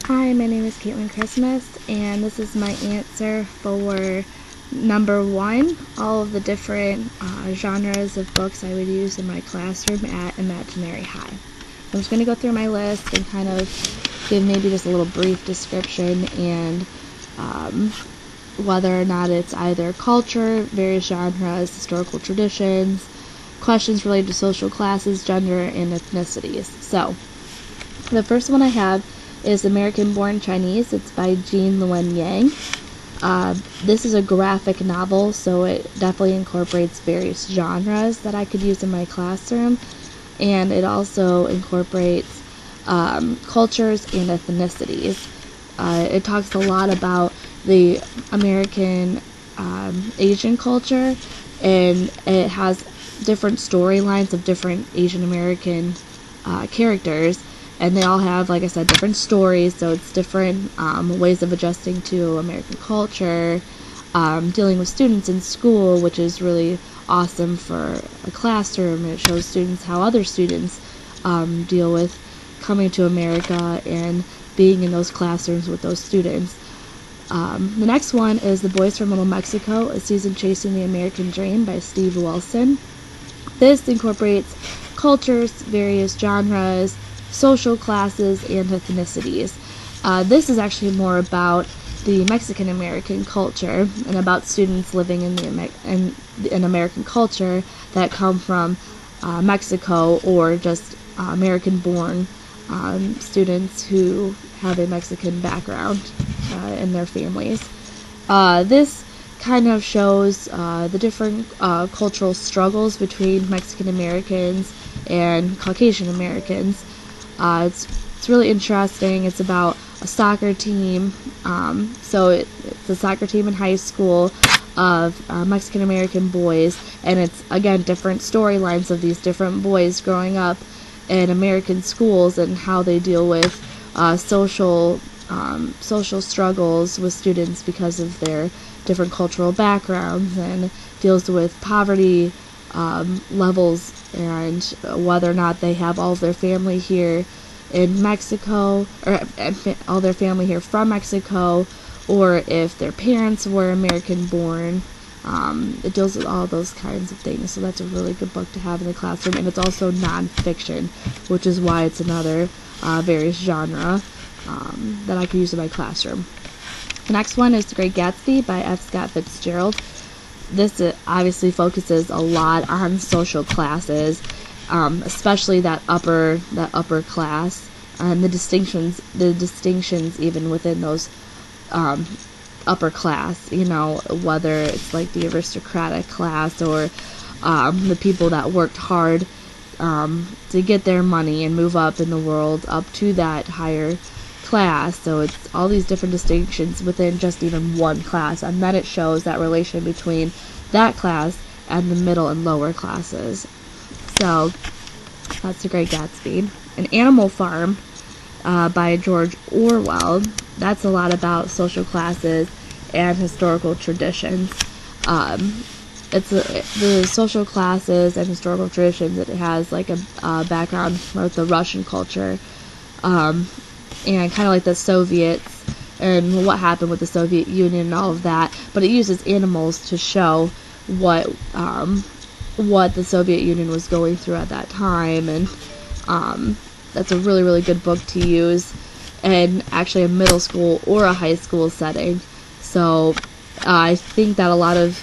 Hi, my name is Caitlin Christmas, and this is my answer for number one, all of the different genres of books I would use in my classroom at Imaginary High. I'm just going to go through my list and kind of give maybe just a little brief description and whether or not it's either culture, various genres, historical traditions, questions related to social classes, gender, and ethnicities. So, the first one I have is American Born Chinese. It's by Jean Luen Yang. This is a graphic novel, so it definitely incorporates various genres that I could use in my classroom, and it also incorporates cultures and ethnicities. It talks a lot about the American Asian culture, and it has different storylines of different Asian American characters, and they all have, like I said, different stories, so it's different ways of adjusting to American culture, dealing with students in school, which is really awesome for a classroom. It shows students how other students deal with coming to America and being in those classrooms with those students. The next one is The Boys from Little Mexico, A Season Chasing the American Dream by Steve Wilson. This incorporates cultures, various genres, social classes, and ethnicities. This is actually more about the Mexican American culture and about students living in in American culture that come from Mexico, or just American born students who have a Mexican background in their families. This kind of shows the different cultural struggles between Mexican Americans and Caucasian Americans. It's really interesting. It's about a soccer team. It's a soccer team in high school of Mexican American boys, and it's again different storylines of these different boys growing up in American schools and how they deal with social struggles with students because of their different cultural backgrounds, and deals with poverty levels and whether or not they have all of their family here in Mexico, or all their family here from Mexico, or if their parents were American born. It deals with all those kinds of things, so that's a really good book to have in the classroom, and it's also nonfiction, which is why it's another various genre that I could use in my classroom. The next one is The Great Gatsby by F. Scott Fitzgerald. This obviously focuses a lot on social classes, especially that upper class, and the distinctions even within those upper class. Whether it's like the aristocratic class or the people that worked hard to get their money and move up in the world up to that higher class. So it's all these different distinctions within just even one class, and then it shows that relation between that class and the middle and lower classes. So that's The Great Gatsby. An Animal Farm by George Orwell. That's a lot about social classes and historical traditions. The social classes and historical traditions. It has like a background with the Russian culture, and kind of like the Soviets and what happened with the Soviet Union and all of that. But it uses animals to show what the Soviet Union was going through at that time, and that's a really, really good book to use in actually a middle school or a high school setting. So I think that a lot of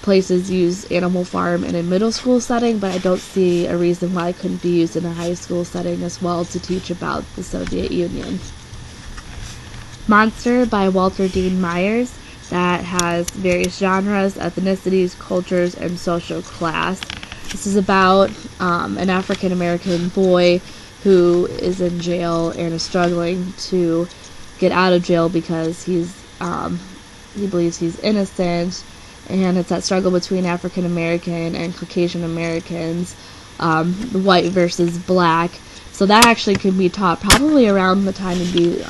places use Animal Farm in a middle school setting, but I don't see a reason why it couldn't be used in a high school setting as well to teach about the Soviet Union. Monster by Walter Dean Myers. That has various genres, ethnicities, cultures, and social class. This is about an African American boy who is in jail and is struggling to get out of jail because he believes he's innocent, and it's that struggle between African American and Caucasian Americans, white versus black. So that actually can be taught probably around the time you'd be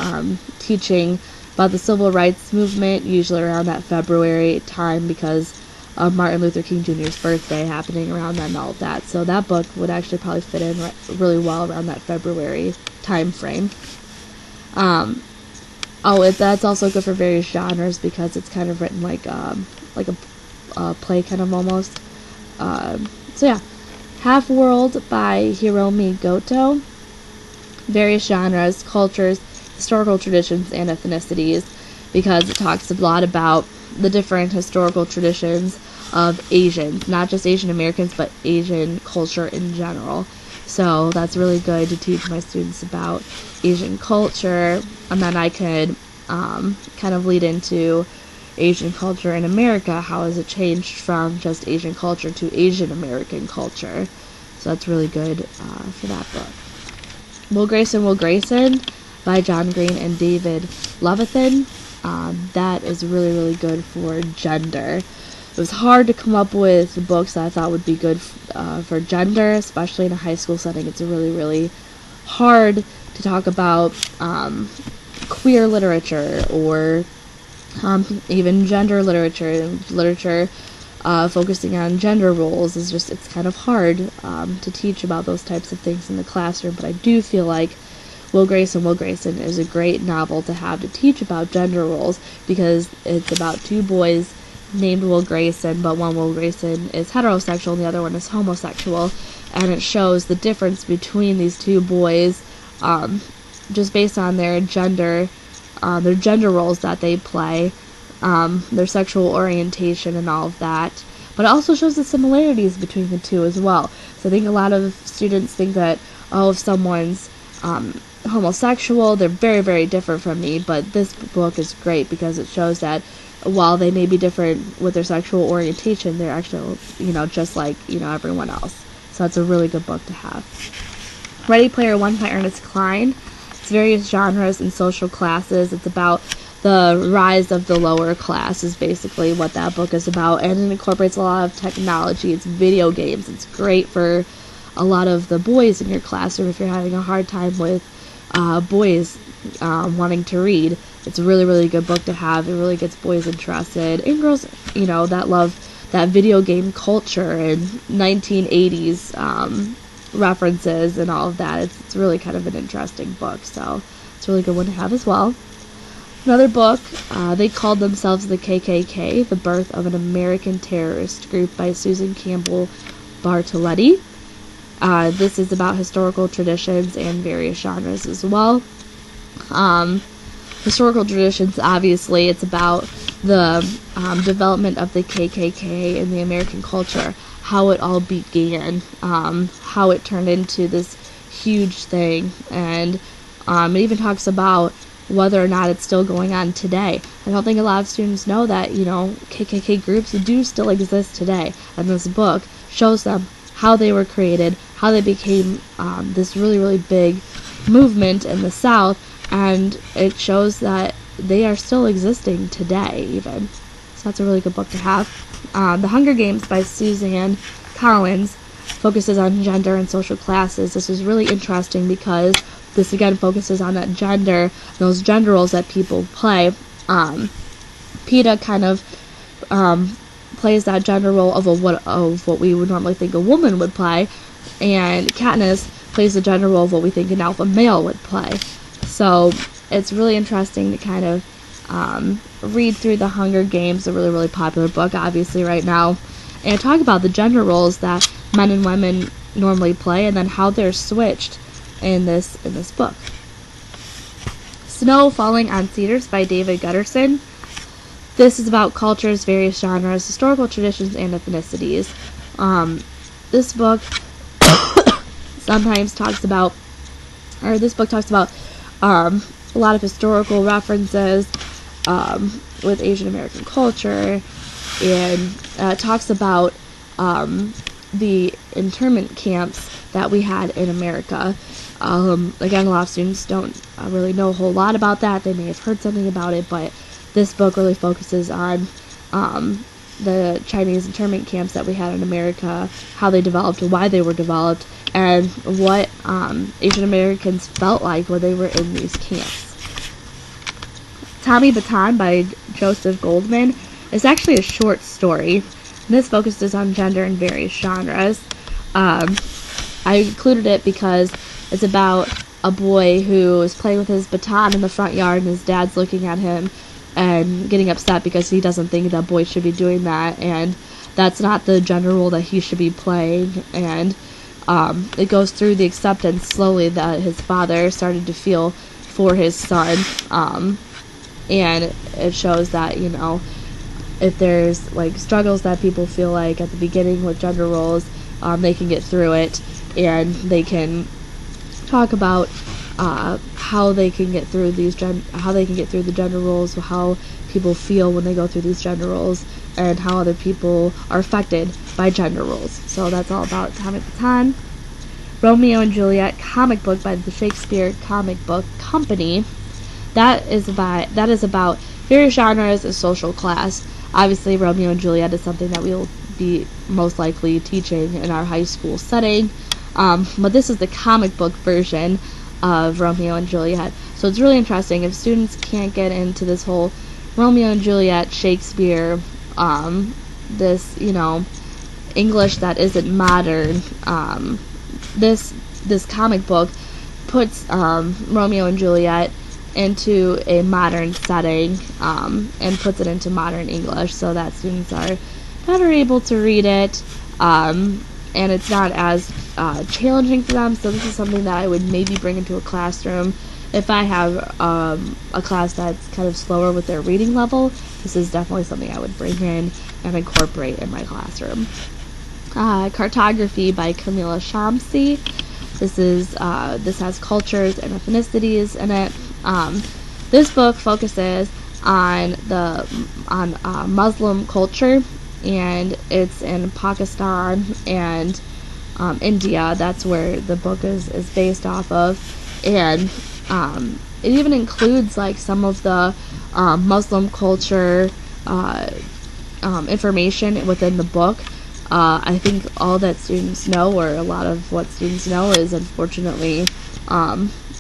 teaching about the civil rights movement, usually around that February time because of Martin Luther King Jr.'s birthday happening around then and all of that. So that book would actually probably fit in really well around that February time frame. Oh, that's also good for various genres because it's kind of written like a play kind of almost. So yeah, Half World by Hiromi Goto. Various genres, cultures, historical traditions, and ethnicities, because it talks a lot about the different historical traditions of Asians, not just Asian Americans, but Asian culture in general. So that's really good to teach my students about Asian culture, and then I could kind of lead into Asian culture in America. How has it changed from just Asian culture to Asian American culture? So that's really good for that book. Will Grayson by John Green and David Levithan. That is really, really good for gender. It was hard to come up with books that I thought would be good for gender, especially in a high school setting. It's really, really hard to talk about queer literature or even gender literature focusing on gender roles. It's kind of hard to teach about those types of things in the classroom, but I do feel like Will Grayson is a great novel to have to teach about gender roles, because it's about two boys named Will Grayson, but one Will Grayson is heterosexual and the other one is homosexual, and it shows the difference between these two boys just based on their gender roles that they play, their sexual orientation and all of that. But it also shows the similarities between the two as well. So I think a lot of students think that, if someone's homosexual, they're very, very different from me, but this book is great because it shows that while they may be different with their sexual orientation, they're actually, just like, everyone else. So it's a really good book to have. Ready Player One by Ernest Cline. It's various genres and social classes. It's about the rise of the lower class is basically what that book is about, and it incorporates a lot of technology. It's video games. It's great for a lot of the boys in your classroom if you're having a hard time with boys wanting to read. It's a really, really good book to have. It really gets boys interested, and girls, that love that video game culture and 1980s references and all of that. It's really kind of an interesting book, so it's a really good one to have as well. Another book, they called themselves the KKK, The Birth of an American Terrorist Group by Susan Campbell Bartoletti. This is about historical traditions and various genres as well. Historical traditions, obviously, it's about the development of the KKK in the American culture, how it all began, how it turned into this huge thing, and it even talks about whether or not it's still going on today. I don't think a lot of students know that, KKK groups do still exist today, and this book shows them how they were created, how they became this really, really big movement in the South, and it shows that they are still existing today, even. So that's a really good book to have. The Hunger Games by Suzanne Collins focuses on gender and social classes. This is really interesting because this again focuses on that gender, those gender roles that people play. PETA kind of plays that gender role of what we would normally think a woman would play, and Katniss plays the gender role of what we think an alpha male would play. So it's really interesting to kind of read through The Hunger Games, a really, really popular book, obviously, right now, and talk about the gender roles that men and women normally play, and then how they're switched in this book. Snow Falling on Cedars by David Gutterson. This is about cultures, various genres, historical traditions, and ethnicities. This book talks about a lot of historical references with Asian American culture, and talks about the internment camps that we had in America. Again, a lot of students don't really know a whole lot about that. They may have heard something about it, but this book really focuses on the Chinese internment camps that we had in America, how they developed, why they were developed, and what Asian Americans felt like when they were in these camps. Tommy Baton by Joseph Goldman is actually a short story, and this focuses on gender and various genres. I included it because it's about a boy who is playing with his baton in the front yard, and his dad's looking at him and getting upset because he doesn't think that boys should be doing that, and that's not the gender role that he should be playing. And it goes through the acceptance slowly that his father started to feel for his son, and it shows that, you know, if there's like struggles that people feel like at the beginning with gender roles, they can get through it, and they can talk about how they can get through the gender roles, how people feel when they go through these gender roles, and how other people are affected by gender roles. So that's all about Time at the Time. Romeo and Juliet comic book by the Shakespeare Comic Book Company. That is about various genres and social class. Obviously, Romeo and Juliet is something that we will be most likely teaching in our high school setting. But this is the comic book version of Romeo and Juliet. So it's really interesting. If students can't get into this whole Romeo and Juliet, Shakespeare, this, you know, English that isn't modern, this comic book puts Romeo and Juliet into a modern setting, and puts it into modern English so that students are better able to read it, and it's not as challenging for them. So this is something that I would maybe bring into a classroom if I have a class that's kind of slower with their reading level. This is definitely something I would bring in and incorporate in my classroom. Cartography by Camilla Shamsi. This has cultures and ethnicities in it. This book focuses on Muslim culture, and it's in Pakistan and India. That's where the book is based off of, and it even includes like some of the Muslim culture information within the book. I think all that students know, or a lot of what students know, is unfortunately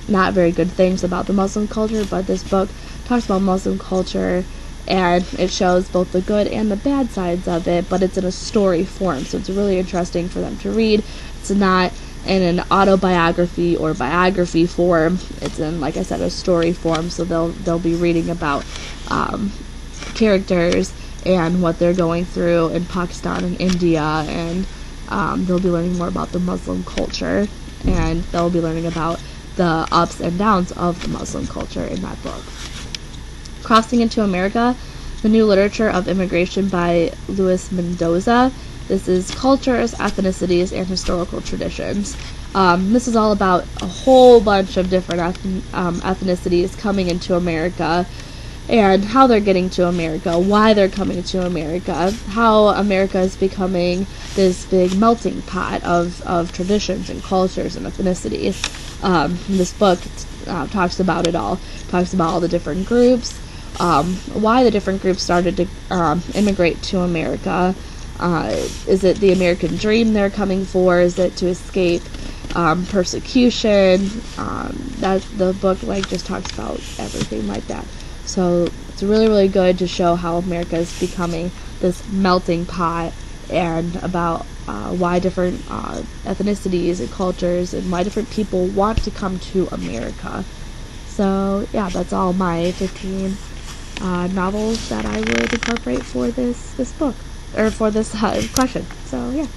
not very good things about the Muslim culture, but this book talks about Muslim culture, and it shows both the good and the bad sides of it, but it's in a story form, so it's really interesting for them to read. It's not in an autobiography or biography form. It's in, like I said, a story form, so they'll be reading about characters and what they're going through in Pakistan and India, and they'll be learning more about the Muslim culture, and they'll be learning about the ups and downs of the Muslim culture in that book. Crossing into America, The New Literature of Immigration by Luis Mendoza. This is cultures, ethnicities, and historical traditions. This is all about a whole bunch of different ethnicities coming into America, and how they're getting to America, why they're coming to America, how America is becoming this big melting pot of traditions and cultures and ethnicities. This book talks about it all. Talks about all the different groups, why the different groups started to immigrate to America. Is it the American dream they're coming for? Is it to escape persecution? That the book just talks about everything like that. So it's really, really good to show how America is becoming this melting pot, and about why different ethnicities and cultures and why different people want to come to America. So yeah, that's all my 15 novels that I would incorporate for this book, or for this question. So yeah.